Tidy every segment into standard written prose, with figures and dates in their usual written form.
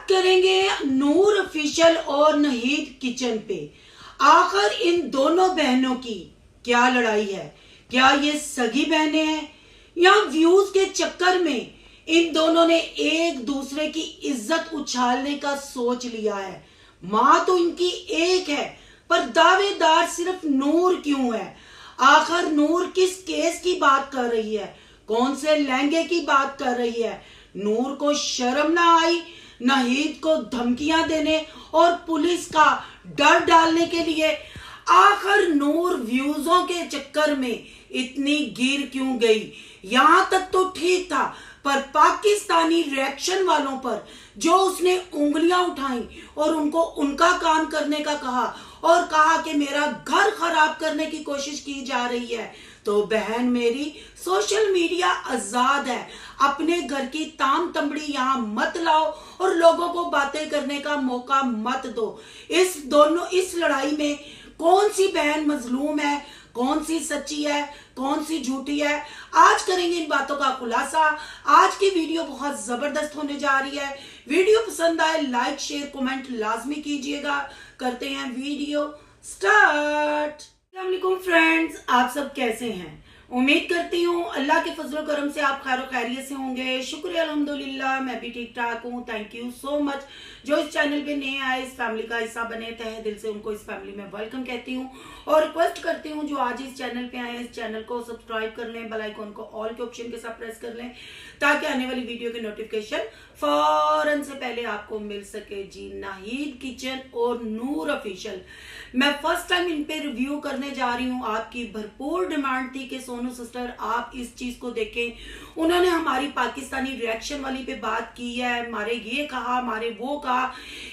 करेंगे नूर ऑफिशियल और नहीद किचन पे। आखिर इन दोनों बहनों की क्या लड़ाई है? क्या ये सगी बहनें हैं या व्यूज के चक्कर में इन दोनों ने एक दूसरे की इज्जत उछालने का सोच लिया है? मां तो इनकी एक है पर दावेदार सिर्फ नूर क्यों है? आखिर नूर किस केस की बात कर रही है? कौन से लहंगे की बात कर रही है? नूर को शर्म ना आई नहीद को धमकियां देने और पुलिस का डर डालने के लिए? आखिर नूर व्यूजों के चक्कर में इतनी गिर क्यों गई? यहां तक तो ठीक था, पर पाकिस्तानी रिएक्शन वालों पर जो उसने उंगलियां उठाई और उनको उनका काम करने का कहा और कहा कि मेरा घर खराब करने की कोशिश की जा रही है, तो बहन मेरी सोशल मीडिया आजाद है, अपने घर की ताम तमड़ी यहाँ मत लाओ और लोगों को बातें करने का मौका मत दो। इस लड़ाई में कौन सी बहन मजलूम है, कौन सी सच्ची है, कौन सी झूठी है, आज करेंगे इन बातों का खुलासा। आज की वीडियो बहुत जबरदस्त होने जा रही है। वीडियो पसंद आए लाइक शेयर कमेंट लाजमी कीजिएगा। करते हैं वीडियो स्टार्ट। अस्सलाम वालेकुम फ्रेंड्स, आप सब कैसे हैं? उम्मीद करती हूँ अल्लाह के फजल करम से आप खैर खैरियत से होंगे। शुक्र अल्हम्दुलिल्लाह, मैं भी ठीक ठाक हूँ। Thank you so much. जो इस चैनल पे नए आए, इस फैमिली का हिस्सा बने, तहे दिल से उनको इस फैमिली में वेलकम कहती हूँ और रिक्वेस्ट करती हूँ जो आज इस चैनल पे आए इस चैनल को सब्सक्राइब कर लें, बेल आइकन को ऑल के ऑप्शन के साथ प्रेस कर लें ताकि आने वाली वीडियो की नोटिफिकेशन फौरन से पहले आपको मिल सके। जी, नाहिद किचन और नूर ऑफिशियल, मैं फर्स्ट टाइम इन पे रिव्यू करने जा रही हूँ। आपकी भरपूर डिमांड थी कि सोनू सिस्टर आप इस चीज को देखें। उन्होंने हमारी पाकिस्तानी रिएक्शन वाली पे बात की है, हमारे ये कहा, हमारे वो कहा।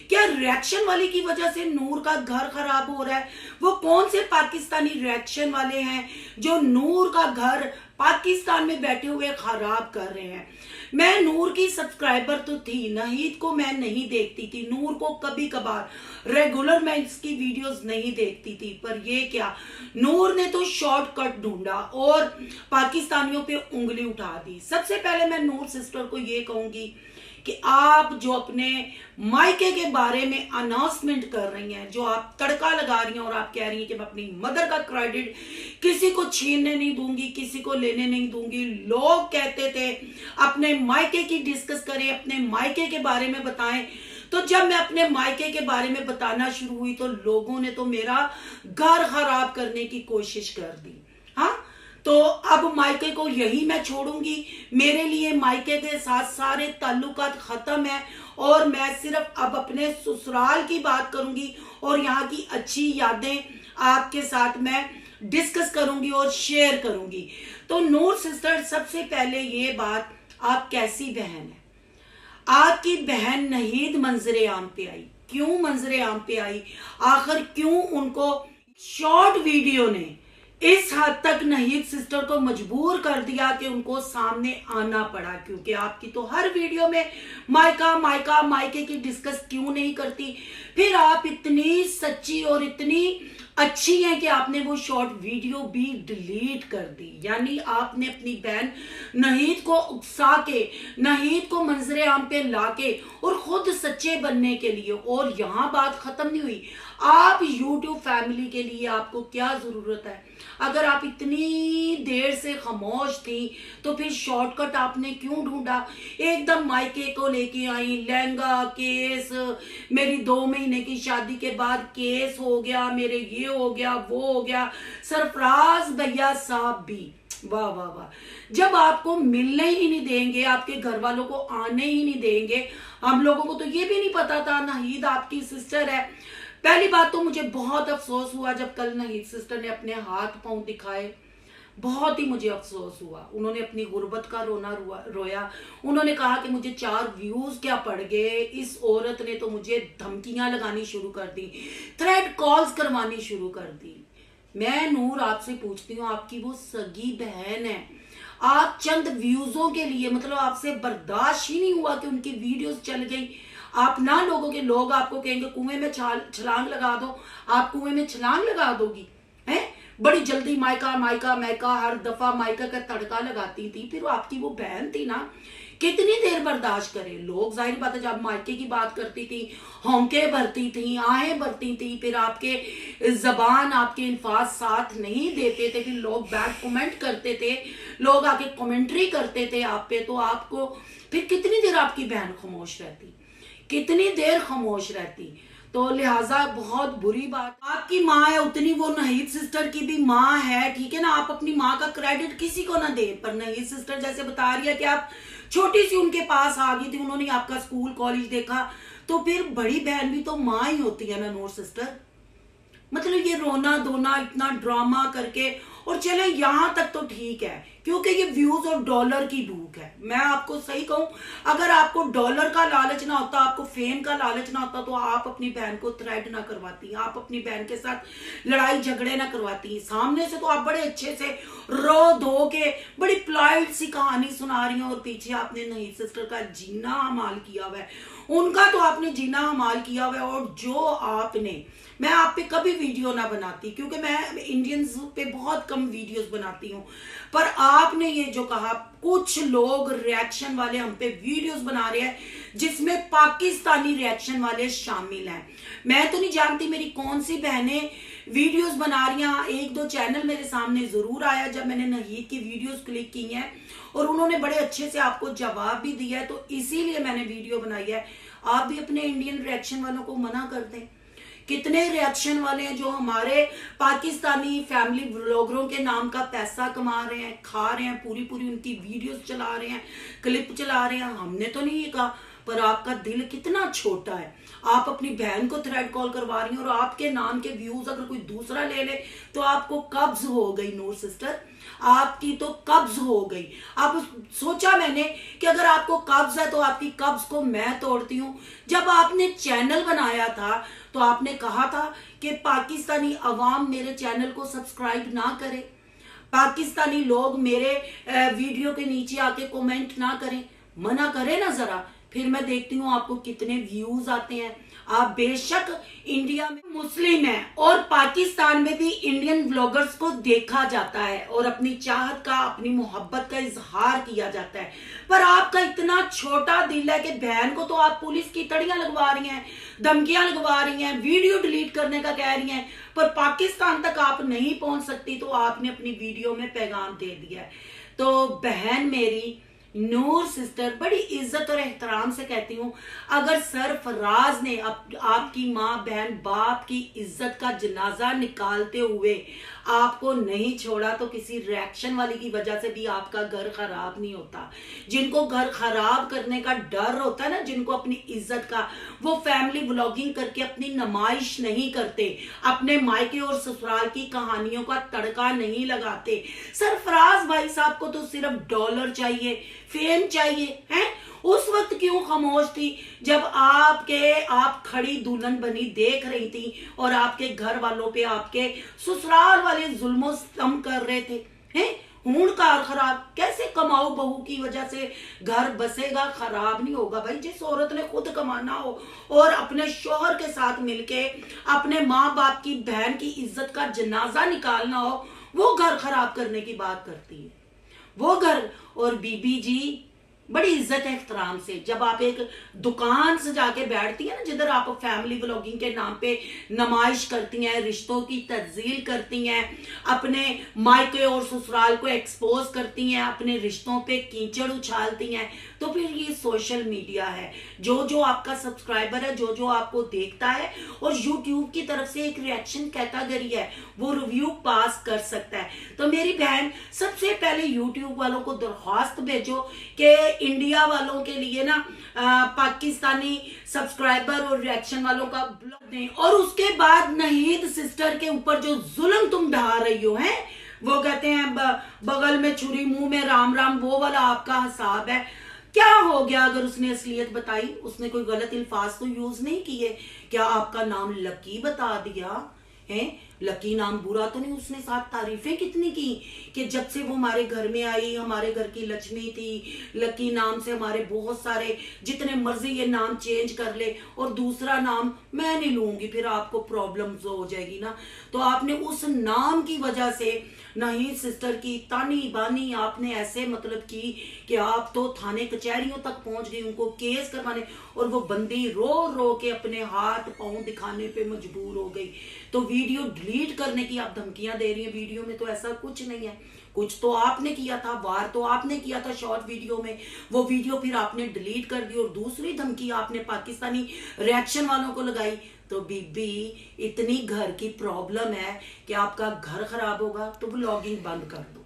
क्या रिएक्शन वाली की वजह से नूर का घर खराब हो रहा है? वो कौन से पाकिस्तानी रिएक्शन वाले हैं जो नूर का घर पाकिस्तान में बैठे हुए खराब कर रहे हैं? मैं नूर की सब्सक्राइबर तो थी, नहीद को मैं नहीं देखती थी, नूर को कभी कभार, रेगुलर मैं इसकी वीडियोस नहीं देखती थी। पर ये क्या, नूर ने तो शॉर्टकट ढूंढा और पाकिस्तानियों पे उंगली उठा दी। सबसे पहले मैं नूर सिस्टर को ये कहूंगी कि आप जो अपने मायके के बारे में अनाउंसमेंट कर रही हैं, जो आप तड़का लगा रही हैं और आप कह रही हैं कि मैं अपनी मदर का क्रेडिट किसी को छीनने नहीं दूंगी, किसी को लेने नहीं दूंगी। लोग कहते थे अपने मायके की डिस्कस करें, अपने मायके के बारे में बताएं। तो जब मैं अपने मायके के बारे में बताना शुरू हुई तो लोगों ने तो मेरा घर खराब करने की कोशिश कर दी। हाँ, तो अब मायके को यही मैं छोड़ूंगी? मेरे लिए मायके के साथ सारे ताल्लुकात खत्म है और मैं सिर्फ अब अपने ससुराल की बात करूंगी और यहाँ की अच्छी यादें आपके साथ मैं डिस्कस करूंगी और शेयर करूंगी। तो नूर सिस्टर, सबसे पहले ये बात, आप कैसी बहन है? आपकी बहन नहीद मंजरे आम पे आई। क्यों मंजरे आम पे आई? आखिर क्यों उनको शॉर्ट वीडियो ने इस हद तक नहीद सिस्टर को मजबूर कर दिया कि उनको सामने आना पड़ा? क्योंकि आपकी तो हर वीडियो में मायके की डिस्कस क्यों नहीं करती? फिर आप इतनी सच्ची और इतनी अच्छी हैं कि आपने वो शॉर्ट वीडियो भी डिलीट कर दी। यानी आपने अपनी बहन नहीद को उकसा के, नहीद को मंजरे आम पे लाके और खुद सच्चे बनने के लिए। और यहाँ बात खत्म नहीं हुई। आप YouTube फैमिली के लिए आपको क्या जरूरत है? अगर आप इतनी देर से खामोश थी तो फिर शॉर्टकट आपने क्यों ढूंढा? एकदम मायके को लेके आई, लहंगा केस, मेरी 2 महीने की शादी के बाद केस हो गया, मेरे ये हो गया, वो हो गया। सरफराज भैया साहब भी, वाह वाह वाह, जब आपको मिलने ही नहीं देंगे, आपके घर वालों को आने ही नहीं देंगे। हम लोगों को तो ये भी नहीं पता था नहीद आपकी सिस्टर है। पहली बात तो मुझे बहुत अफसोस हुआ जब कल नहीद सिस्टर ने अपने हाथ पांव दिखाए। बहुत ही मुझे अफसोस हुआ। उन्होंने अपनी गुर्बत का रोया। उन्होंने कहा कि मुझे 4 व्यूज क्या पड़ गए, इस औरत ने तो मुझे धमकियां लगानी शुरू कर दी, थ्रेट कॉल्स करवानी शुरू कर दी। मैं नूर आपसे पूछती हूँ, आपकी वो सगी बहन है, आप चंद व्यूजों के लिए, मतलब आपसे बर्दाश्त ही नहीं हुआ कि उनकी वीडियोस चल गई। आप ना लोग आपको कहेंगे कुएं में छलांग लगा दो, आप कुएं में छलांग लगा दोगी? हैं, बड़ी जल्दी मायका हर दफा मायका का तड़का लगाती थी। फिर वो आपकी वो बहन थी ना, कितनी देर बर्दाश्त करें। लोग जाहिर बात है जब मायके की बात करती थी, होंके भरती थी, आहें भरती थी, फिर आपके जबान आपके अल्फाज साथ नहीं देते थे, फिर लोग बैड कमेंट करते थे, लोग आके कमेंट्री करते थे आप पे, तो आपको फिर कितनी देर आपकी बहन खामोश रहती, कितनी देर खामोश रहती। तो लिहाजा बहुत बुरी बात, आपकी माँ है उतनी वो नहीद सिस्टर की भी माँ है, ठीक है ना। आप अपनी माँ का क्रेडिट किसी को ना दे, पर नहीद सिस्टर जैसे बता रही है कि आप छोटी सी उनके पास आ गई थी, उन्होंने आपका स्कूल कॉलेज देखा, तो फिर बड़ी बहन भी तो माँ ही होती है ना नूर सिस्टर। मतलब ये रोना धोना इतना ड्रामा करके, और चले यहां तक तो ठीक है क्योंकि ये व्यूज और डॉलर की भूख है। मैं आपको सही कहूं, अगर आपको डॉलर का लालच ना होता, आपको फेम का लालच ना होता, तो आप अपनी बहन को थ्रेट ना करवाती, आप अपनी बहन के साथ लड़ाई झगड़े ना करवाती। सामने से तो आप बड़े अच्छे से रो धो के बड़ी प्लाइट सी कहानी सुना रही हैं, और पीछे आपने नहीद सिस्टर का जीना हमाल किया हुआ है, उनका तो आपने जीना हमाल किया हुआ है। और जो आपने, मैं आप पे कभी वीडियो ना बनाती क्योंकि मैं इंडियंस पे बहुत कम वीडियोस बनाती हूँ, पर आपने ये जो कहा, कुछ लोग रिएक्शन वाले हम पे वीडियोस बना रहे हैं जिसमें पाकिस्तानी रिएक्शन वाले शामिल हैं। मैं तो नहीं जानती मेरी कौन सी बहनें वीडियोस बना रही हैं। एक दो चैनल मेरे सामने जरूर आया जब मैंने नहीद की वीडियोस क्लिक की हैं, और उन्होंने बड़े अच्छे से आपको जवाब भी दिया है, तो इसीलिए मैंने वीडियो बनाई है। आप भी अपने इंडियन रिएक्शन वालों को मना कर दें। कितने रिएक्शन वाले हैं जो हमारे पाकिस्तानी फैमिली व्लॉगरों के नाम का पैसा कमा रहे हैं, खा रहे हैं, पूरी पूरी उनकी वीडियोस चला रहे हैं, क्लिप चला रहे हैं। हमने तो नहीं ये कहा, पर आपका दिल कितना छोटा है। आप अपनी बहन को थ्रेड कॉल करवा रही हैं, और आपके नाम के व्यूज अगर कोई दूसरा ले ले तो आपको कब्ज हो गई नूर सिस्टर, आपकी तो कब्ज हो गई। अब सोचा मैंने कि अगर आपको कब्ज है तो आपकी कब्ज को मैं तोड़ती हूँ। जब आपने चैनल बनाया था तो आपने कहा था कि पाकिस्तानी अवाम मेरे चैनल को सब्सक्राइब ना करे, पाकिस्तानी लोग मेरे वीडियो के नीचे आके कमेंट ना करें, मना करें ना जरा, फिर मैं देखती हूँ आपको कितने व्यूज आते हैं। आप बेशक इंडिया में मुस्लिम हैं और पाकिस्तान में भी इंडियन व्लॉगर्स को देखा जाता है और अपनी चाहत का, अपनी मोहब्बत का इजहार किया जाता है, पर आपका इतना छोटा दिल है कि बहन को तो आप पुलिस की तड़ियां लगवा रही हैं, धमकियां लगवा रही हैं, वीडियो डिलीट करने का कह रही हैं, पर पाकिस्तान तक आप नहीं पहुंच सकती, तो आपने अपनी वीडियो में पैगाम दे दिया है। तो बहन मेरी नूर सिस्टर, बड़ी इज्जत और एहतराम से कहती हूँ, अगर सरफराज ने आपकी माँ बहन बाप की इज्जत का जनाजा निकालते हुए आपको नहीं छोड़ा, तो किसी रिएक्शन वाली की वजह से भी आपका घर खराब नहीं होता। जिनको घर खराब करने का डर होता है ना, जिनको अपनी इज्जत का, वो फैमिली व्लॉगिंग करके अपनी नमाइश नहीं करते, अपने मायके और ससुराल की कहानियों का तड़का नहीं लगाते। सरफराज भाई साहब को तो सिर्फ डॉलर चाहिए, फेम चाहिए है। उस वक्त क्यों खामोश थी जब आप खड़ी दुल्हन बनी देख रही थी और आपके घर वालों पे आपके ससुराल वाले जुल्मों सितम कर रहे थे हैं। हूण कार खराब, कैसे कमाओ बहू की वजह से घर बसेगा, खराब नहीं होगा भाई। जिस औरत ने खुद कमाना हो और अपने शोहर के साथ मिलके अपने माँ बाप की, बहन की इज्जत का जनाजा निकालना हो, वो घर खराब करने की बात करती है, वो घर। और बीबी जी बड़ी इज्जत एहतराम से, जब आप एक दुकान से जाके बैठती है ना, जिधर आप फैमिली व्लॉगिंग के नाम पे नमाइश करती हैं, रिश्तों की तज्जील करती हैं, अपने मायके और ससुराल को एक्सपोज करती हैं, अपने रिश्तों पे कीचड़ उछालती हैं, तो फिर ये सोशल मीडिया है। जो जो आपका सब्सक्राइबर है, जो जो आपको देखता है, और यूट्यूब की तरफ से एक रिएक्शन कैटेगरी है, वो रिव्यू पास कर सकता है। तो मेरी बहन, सबसे पहले यूट्यूब वालों को दरख्वास्त भेजो कि इंडिया वालों के लिए ना पाकिस्तानी सब्सक्राइबर और रिएक्शन वालों का ब्लॉक दें, और उसके बाद नहीद सिस्टर के ऊपर जो जुल्म तुम ढा रही हो हैं, वो कहते हैं बगल में छुरी मुंह में राम राम, वो वाला आपका हिसाब है। क्या हो गया अगर उसने असलियत बताई? उसने कोई गलत अल्फाज तो यूज नहीं किए, क्या आपका नाम लकी बता दिया है? लकी नाम बुरा तो नहीं, उसने साथ तारीफें कितनी की कि जब से वो हमारे घर में आई, हमारे घर की लक्ष्मी थी, लकी नाम से हमारे बहुत सारे, जितने मर्जी ये नाम चेंज कर ले और दूसरा नाम मैं नहीं लूंगी, फिर आपको प्रॉब्लम हो जाएगी ना। तो आपने उस नाम की वजह से नहीं सिस्टर की तानी बानी आपने ऐसे मतलब की कि आप तो थाने कचहरियों तक पहुंच गई उनको केस करवाने, और वो बंदी रो रो के अपने हाथ पांव दिखाने पे मजबूर हो गई। तो वीडियो डिलीट करने की आप धमकियां दे रही हैं, वीडियो में तो ऐसा कुछ नहीं है, कुछ तो आपने किया था, वार तो आपने किया था शॉर्ट वीडियो में, वो वीडियो फिर आपने डिलीट कर दी और दूसरी धमकी आपने पाकिस्तानी रिएक्शन वालों को लगाई। तो बीबी इतनी घर की प्रॉब्लम है कि आपका घर खराब होगा तो व्लॉगिंग बंद कर दो,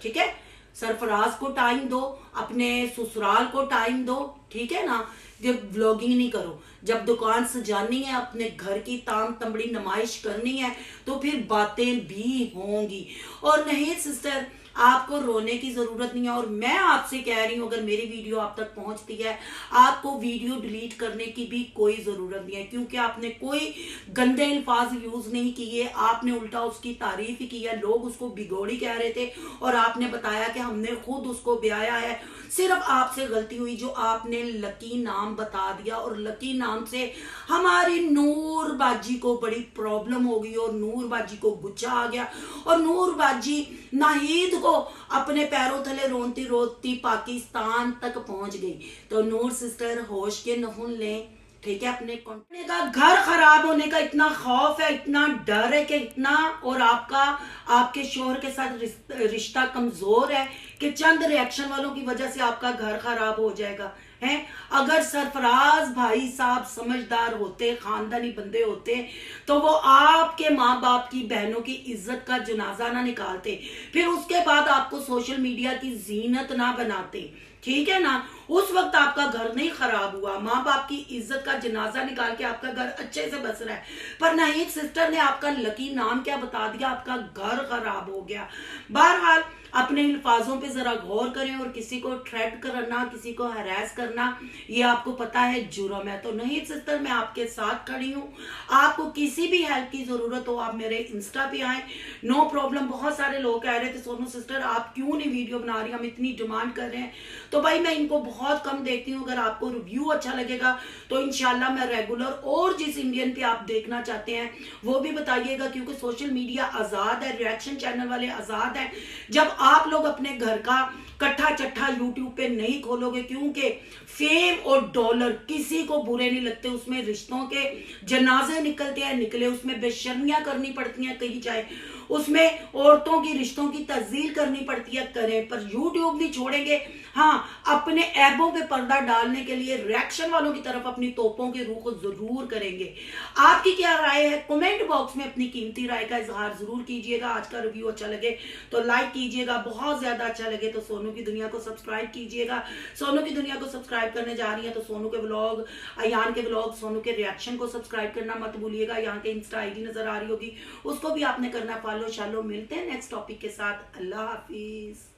ठीक है। सरफराज को टाइम दो, अपने ससुराल को टाइम दो, ठीक है ना। जब व्लॉगिंग नहीं करो, जब दुकान सजानी है, अपने घर की ताम तमड़ी नुमाइश करनी है तो फिर बातें भी होंगी। और नहीं सिस्टर, आपको रोने की जरूरत नहीं है, और मैं आपसे कह रही हूं अगर मेरी वीडियो आप तक पहुंचती है, आपको वीडियो डिलीट करने की भी कोई जरूरत नहीं है, क्योंकि आपने कोई गंदे अल्फाज यूज नहीं किए, आपने उल्टा उसकी तारीफ ही की है। लोग उसको बिगोड़ी कह रहे थे और आपने बताया कि हमने खुद उसको ब्याया है। सिर्फ आपसे गलती हुई जो आपने लकी नाम बता दिया, और लकी नाम से हमारी नूर बाजी को बड़ी प्रॉब्लम हो गई और नूर बाजी को गुस्सा आ गया, और नूर बाजी नाहिद को अपने पैरों तले रोती रोती पाकिस्तान तक पहुंच गई। तो नूर सिस्टर होश के नहुन लें, ठीक है। अपने का घर खराब होने का इतना खौफ है, इतना डर है कि इतना, और आपका आपके शोहर के साथ रिश्ता कमजोर है कि चंद रिएक्शन वालों की वजह से आपका घर खराब हो जाएगा है। अगर सरफराज भाई साहब समझदार होते, खानदानी बंदे होते, तो वो आपके माँ बाप की बहनों की इज्जत का जनाजा ना निकालते, फिर उसके बाद आपको सोशल मीडिया की जीनत ना बनाते, ठीक है ना। उस वक्त आपका घर नहीं खराब हुआ, माँ बाप की इज्जत का जनाजा निकाल के आपका घर अच्छे से बस रहा है। पर नहीं सिस्टर ने आपका लकी नाम क्या बता दिया, आपका घर खराब हो गया। बहरहाल अपने अल्फाजों पे जरा गौर करें, और किसी को थ्रेट करना, किसी को हरास करना, ये आपको पता है जुर्म है। तो नहीं सिस्टर, मैं आपके साथ खड़ी हूँ, आपको किसी भी हेल्प की जरूरत हो आप मेरे इंस्टा पे आए, नो प्रॉब्लम। बहुत सारे लोग कह रहे थे सोनू सिस्टर आप क्यों नहीं वीडियो बना रही, हम इतनी डिमांड कर रहे हैं। तो भाई मैं इनको बहुत कम देखती हूँ, अगर आपको रिव्यू अच्छा लगेगा तो इंशाल्लाह मैं रेगुलर, और जिस इंडियन पे आप देखना चाहते हैं वो भी बताइएगा, क्योंकि सोशल मीडिया आजाद है, रिएक्शन चैनल वाले आजाद है। जब आप लोग अपने घर का कट्ठा चट्ठा यूट्यूब पे नहीं खोलोगे, क्योंकि फेम और डॉलर किसी को बुरे नहीं लगते, उसमें रिश्तों के जनाजे निकलते हैं, निकले, उसमें बेशर्मियां करनी पड़ती हैं कहीं जाए, उसमें औरतों की रिश्तों की तस्दील करनी पड़ती है, करें, पर यूट्यूब नहीं छोड़ेंगे। हाँ, अपने ऐबों पे पर्दा डालने के लिए रिएक्शन वालों की तरफ अपनी तोपों के रूख को जरूर करेंगे। आपकी क्या राय है, कमेंट बॉक्स में अपनी कीमती राय का इजहार जरूर कीजिएगा। आज का रिव्यू अच्छा लगे तो लाइक कीजिएगा, बहुत ज्यादा अच्छा लगे तो सोनू की दुनिया को सब्सक्राइब कीजिएगा। सोनू की दुनिया को सब्सक्राइब करने जा रही है तो सोनू के व्लॉग, अयान के व्लॉग, सोनू के रिएक्शन को सब्सक्राइब करना मत भूलिएगा। यहाँ के इंस्टा आईडी नजर आ रही होगी, उसको भी आपने करना फॉलो शालो। मिलते हैं नेक्स्ट टॉपिक के साथ, अल्लाह हाफिज।